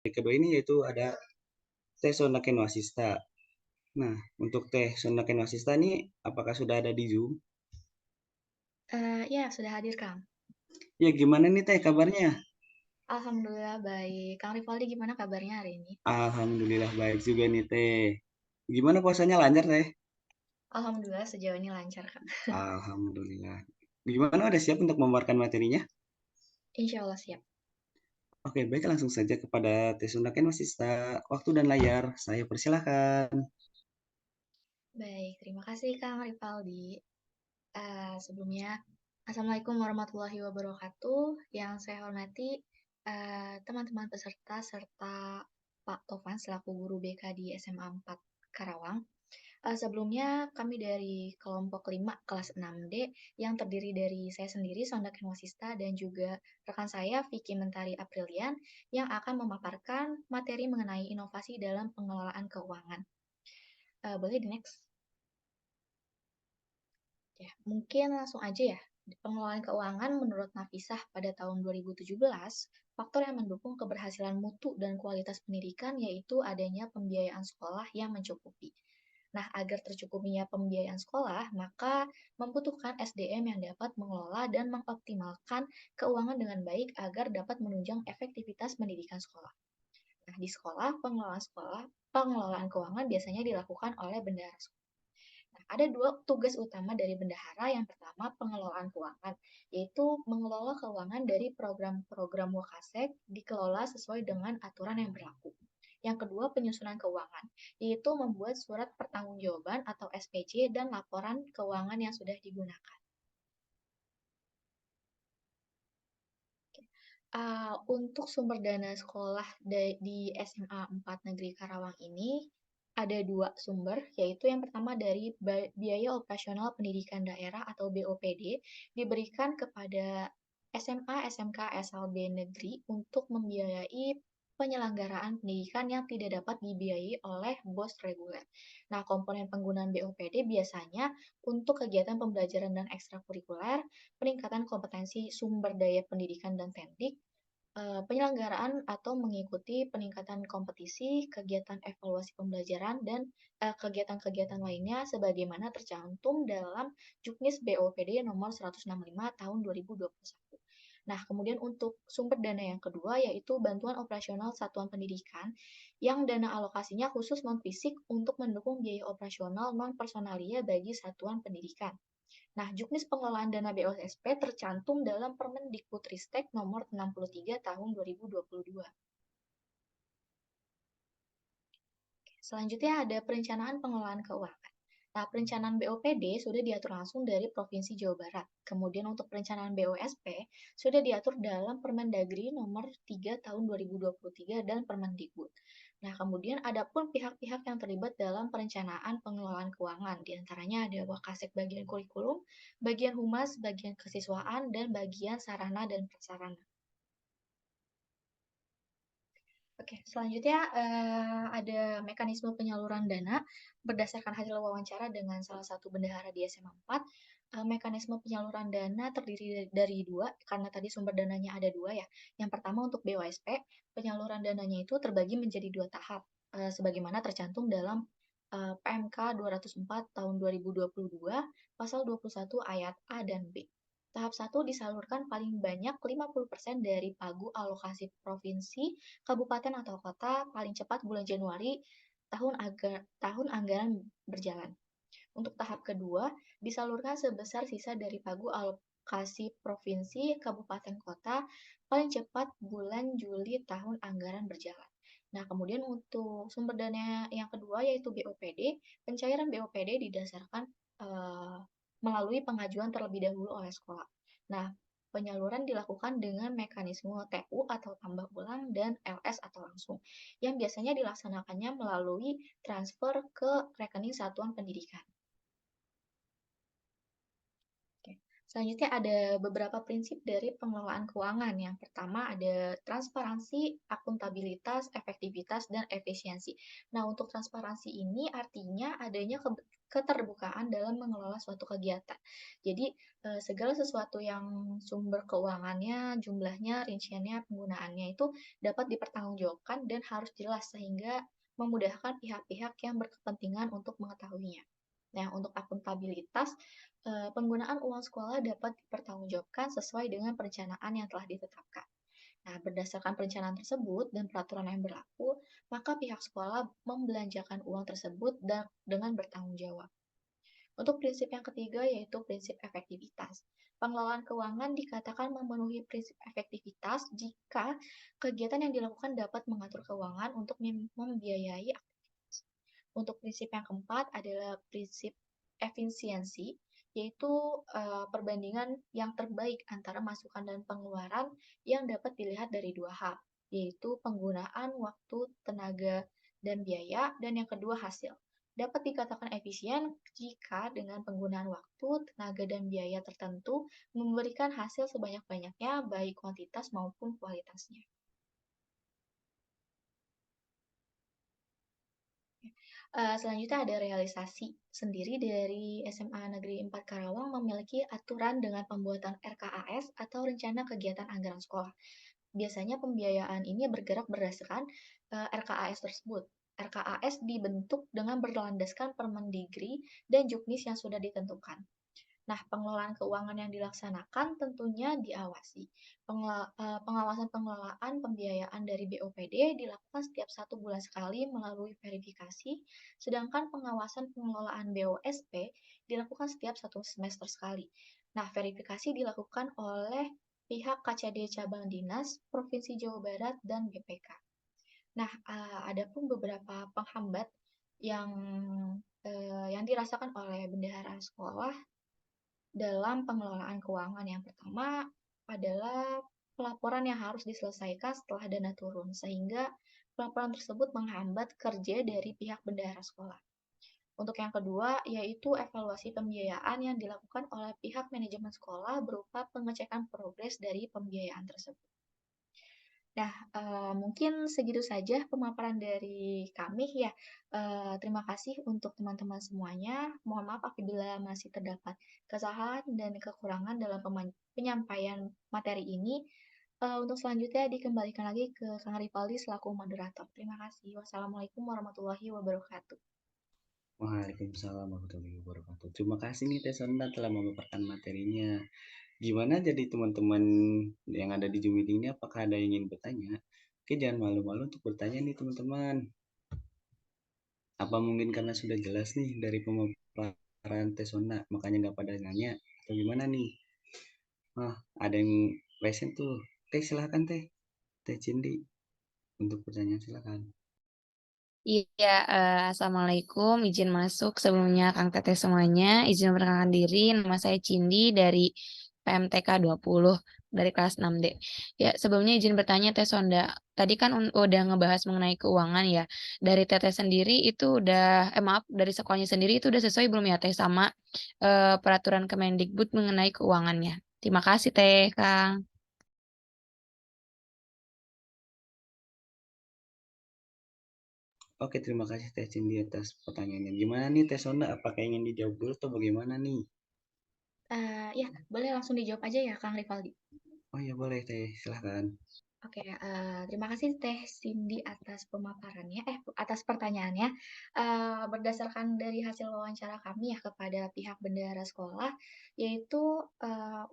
Yang kedua ini yaitu ada Teh Sondaken Wasista. Nah, untuk Teh Sondaken Wasista ini apakah sudah ada di Zoom? Ya, sudah hadir, Kang. Ya, gimana nih Teh kabarnya? Alhamdulillah baik. Kang Rivaldi gimana kabarnya hari ini? Alhamdulillah baik juga nih Teh. Gimana puasanya lancar Teh? Alhamdulillah sejauh ini lancar, Kang. Alhamdulillah. Gimana udah siap untuk memaparkan materinya? Insya Allah siap. Oke, baik langsung saja kepada Teh Sondaken Wasista. Waktu dan layar, saya persilahkan. Baik, terima kasih Kang Rivaldi. Sebelumnya, Assalamualaikum warahmatullahi wabarakatuh. Yang saya hormati teman-teman peserta serta Pak Tovan selaku guru BK di SMA 4 Karawang. Sebelumnya kami dari kelompok 5 kelas 6D yang terdiri dari saya sendiri, Sondaken Wasista, dan juga rekan saya, Vicky Mentari Aprilian, yang akan memaparkan materi mengenai inovasi dalam pengelolaan keuangan. Boleh di next? Ya, mungkin langsung aja ya. Pengelolaan keuangan menurut Nafisah pada tahun 2017, faktor yang mendukung keberhasilan mutu dan kualitas pendidikan yaitu adanya pembiayaan sekolah yang mencukupi. Nah, agar tercukupinya pembiayaan sekolah, maka membutuhkan SDM yang dapat mengelola dan mengoptimalkan keuangan dengan baik agar dapat menunjang efektivitas pendidikan sekolah. Nah, di sekolah, pengelolaan keuangan biasanya dilakukan oleh bendahara sekolah. Nah, ada dua tugas utama dari bendahara. Yang pertama, pengelolaan keuangan, yaitu mengelola keuangan dari program-program Wakasek dikelola sesuai dengan aturan yang berlaku. Yang kedua, penyusunan keuangan, yaitu membuat surat pertanggungjawaban atau SPJ dan laporan keuangan yang sudah digunakan. Untuk sumber dana sekolah di SMA 4 Negeri Karawang ini ada dua sumber, yaitu yang pertama dari biaya operasional pendidikan daerah atau BOPD diberikan kepada SMA, SMK, SLB negeri untuk membiayai penyelenggaraan pendidikan yang tidak dapat dibiayai oleh BOS reguler. Nah, komponen penggunaan BOPD biasanya untuk kegiatan pembelajaran dan ekstrakurikuler, peningkatan kompetensi sumber daya pendidikan dan teknik, penyelenggaraan atau mengikuti peningkatan kompetisi, kegiatan evaluasi pembelajaran, dan kegiatan-kegiatan lainnya sebagaimana tercantum dalam Juknis BOPD nomor 165 tahun 2021. Nah, kemudian untuk sumber dana yang kedua yaitu bantuan operasional satuan pendidikan yang dana alokasinya khusus non-fisik untuk mendukung biaya operasional non-personalia bagi satuan pendidikan. Nah, juknis pengelolaan dana BOSP tercantum dalam Permendikbudristek nomor 63 tahun 2022. Selanjutnya ada perencanaan pengelolaan keuangan. Nah, perencanaan BOPD sudah diatur langsung dari Provinsi Jawa Barat. Kemudian untuk perencanaan BOSP sudah diatur dalam Permendagri nomor 3 tahun 2023 dan Permendikbud. Nah, kemudian ada pun pihak-pihak yang terlibat dalam perencanaan pengelolaan keuangan. Di antaranya ada Wakasek bagian kurikulum, bagian humas, bagian kesiswaan, dan bagian sarana dan prasarana. Oke, selanjutnya ada mekanisme penyaluran dana berdasarkan hasil wawancara dengan salah satu bendahara di SMA 4. Mekanisme penyaluran dana terdiri dari dua, karena tadi sumber dananya ada dua ya. Yang pertama untuk BOSP, penyaluran dananya itu terbagi menjadi dua tahap, sebagaimana tercantum dalam PMK 204 tahun 2022, pasal 21 ayat A dan B. Tahap 1 disalurkan paling banyak 50% dari pagu alokasi provinsi, kabupaten atau kota paling cepat bulan Januari tahun anggaran berjalan. Untuk tahap kedua, disalurkan sebesar sisa dari pagu alokasi provinsi, kabupaten, kota paling cepat bulan Juli tahun anggaran berjalan. Nah, kemudian untuk sumber dana yang kedua yaitu BOPD, pencairan BOPD didasarkan melalui pengajuan terlebih dahulu oleh sekolah. Nah, penyaluran dilakukan dengan mekanisme TU atau tambah ulang dan LS atau langsung, yang biasanya dilaksanakannya melalui transfer ke rekening satuan pendidikan. Oke. Selanjutnya ada beberapa prinsip dari pengelolaan keuangan. Yang pertama ada transparansi, akuntabilitas, efektivitas, dan efisiensi. Nah, untuk transparansi ini artinya adanya keterbukaan dalam mengelola suatu kegiatan. Jadi, segala sesuatu yang sumber keuangannya, jumlahnya, rinciannya, penggunaannya itu dapat dipertanggungjawabkan dan harus jelas sehingga memudahkan pihak-pihak yang berkepentingan untuk mengetahuinya. Nah, untuk akuntabilitas, penggunaan uang sekolah dapat dipertanggungjawabkan sesuai dengan perencanaan yang telah ditetapkan. Nah, berdasarkan perencanaan tersebut dan peraturan yang berlaku, maka pihak sekolah membelanjakan uang tersebut dengan bertanggung jawab. Untuk prinsip yang ketiga yaitu prinsip efektivitas. Pengelolaan keuangan dikatakan memenuhi prinsip efektivitas jika kegiatan yang dilakukan dapat mengatur keuangan untuk membiayai. Untuk prinsip yang keempat adalah prinsip efisiensi, yaitu perbandingan yang terbaik antara masukan dan pengeluaran yang dapat dilihat dari dua hal, yaitu penggunaan waktu, tenaga, dan biaya, dan yang kedua hasil. Dapat dikatakan efisien jika dengan penggunaan waktu, tenaga, dan biaya tertentu memberikan hasil sebanyak-banyaknya baik kuantitas maupun kualitasnya. Selanjutnya ada realisasi sendiri dari SMA Negeri 4 Karawang memiliki aturan dengan pembuatan RKAS atau Rencana Kegiatan Anggaran Sekolah. Biasanya pembiayaan ini bergerak berdasarkan RKAS tersebut. RKAS dibentuk dengan berlandaskan Permendikri dan Juknis yang sudah ditentukan. Nah, pengelolaan keuangan yang dilaksanakan tentunya diawasi. Pengawasan pengelolaan pembiayaan dari BOPD dilakukan setiap 1 bulan sekali melalui verifikasi, sedangkan pengawasan pengelolaan BOSP dilakukan setiap 1 semester sekali. Nah, verifikasi dilakukan oleh pihak KCD Cabang Dinas, Provinsi Jawa Barat, dan BPK. Nah, ada pun beberapa penghambat yang yang dirasakan oleh bendahara sekolah dalam pengelolaan keuangan. Yang pertama adalah pelaporan yang harus diselesaikan setelah dana turun, sehingga pelaporan tersebut menghambat kerja dari pihak bendahara sekolah. Untuk yang kedua, yaitu evaluasi pembiayaan yang dilakukan oleh pihak manajemen sekolah berupa pengecekan progres dari pembiayaan tersebut. Nah, mungkin segitu saja pemaparan dari kami ya. Terima kasih untuk teman-teman semuanya. Mohon maaf apabila masih terdapat kesalahan dan kekurangan dalam penyampaian materi ini. Untuk selanjutnya dikembalikan lagi ke Kang Ripaldi selaku moderator. Terima kasih. Wassalamualaikum warahmatullahi wabarakatuh. Waalaikumsalam warahmatullahi wabarakatuh. Terima kasih nih Teh Sonda telah memaparkan materinya. Gimana jadi teman-teman yang ada di Zoom meeting ini apakah ada yang ingin bertanya? Oke, jangan malu-malu untuk bertanya nih teman-teman. Apa mungkin karena sudah jelas nih dari pemaparan Teh Sonda, makanya nggak pada nanya? Atau gimana nih? Ada yang resen tuh. Teh silahkan Teh. Teh Cindy untuk pertanyaan silahkan. Iya, Assalamualaikum, izin masuk. Sebelumnya Kang Teteh semuanya, izin memperkenalkan diri, nama saya Cindy dari PMTK 20 dari kelas 6D. Ya, sebelumnya izin bertanya Teh Sonda, tadi kan udah ngebahas mengenai keuangan ya. Dari Teteh sendiri itu udah, maaf, dari sekolahnya sendiri itu udah sesuai belum ya Teh sama peraturan Kemendikbud mengenai keuangannya? Terima kasih Teh, Kang. Oke, terima kasih Teh Cindy atas pertanyaannya. Gimana nih Teh Sonda? Apakah ingin dijawab dulu atau bagaimana nih? Ya, boleh langsung dijawab aja ya, Kang Rivaldi. Oh ya boleh Teh, silahkan. Oke, terima kasih Teh Cindy atas pemaparannya, atas pertanyaannya. Berdasarkan dari hasil wawancara kami ya kepada pihak bendahara sekolah, yaitu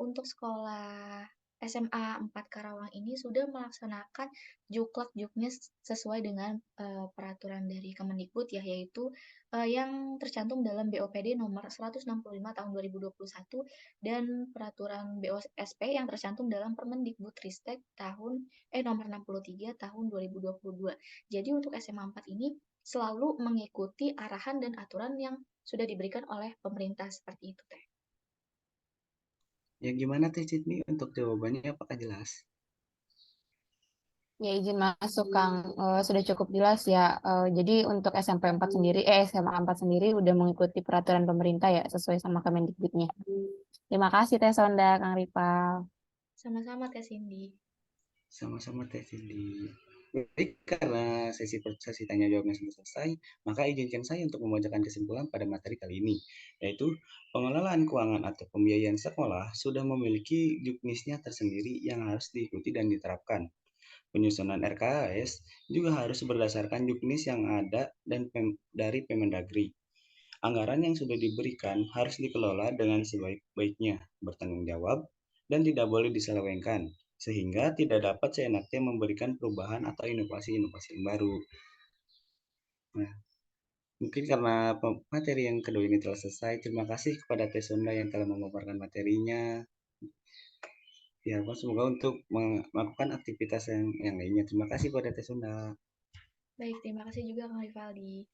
untuk sekolah SMA 4 Karawang ini sudah melaksanakan juklak juknis sesuai dengan peraturan dari Kemendikbud ya, yaitu yang tercantum dalam BOPD nomor 165 tahun 2021 dan peraturan BOSP yang tercantum dalam Permendikbudristek nomor 63 tahun 2022. Jadi untuk SMA 4 ini selalu mengikuti arahan dan aturan yang sudah diberikan oleh pemerintah seperti itu, Teh. Ya gimana Teh Cindy untuk jawabannya apakah jelas? Ya, izin masuk, Kang. Sudah cukup jelas ya. Jadi untuk SMP 4 sendiri, SMA 4 sendiri udah mengikuti peraturan pemerintah ya, sesuai sama Kemendikbudnya. Terima kasih Teh Sonda, Kang Ripal. Sama-sama Teh Cindy. Sama-sama Teh Cindy. Baik, karena sesi tanya jawabnya sudah selesai, maka izinkan saya untuk membacakan kesimpulan pada materi kali ini, yaitu pengelolaan keuangan atau pembiayaan sekolah sudah memiliki juknisnya tersendiri yang harus diikuti dan diterapkan. Penyusunan RKAS juga harus berdasarkan juknis yang ada dan dari Pemendagri. Anggaran yang sudah diberikan harus dikelola dengan sebaik-baiknya, bertanggung jawab, dan tidak boleh diselewengkan, sehingga tidak dapat seenaknya memberikan perubahan atau inovasi-inovasi yang baru. Nah, mungkin karena materi yang kedua ini telah selesai, terima kasih kepada Teh Sonda yang telah memaparkan materinya. Ya, semoga untuk melakukan aktivitas yang lainnya. Terima kasih kepada Teh Sonda. Baik, terima kasih juga Kang Rivaldi.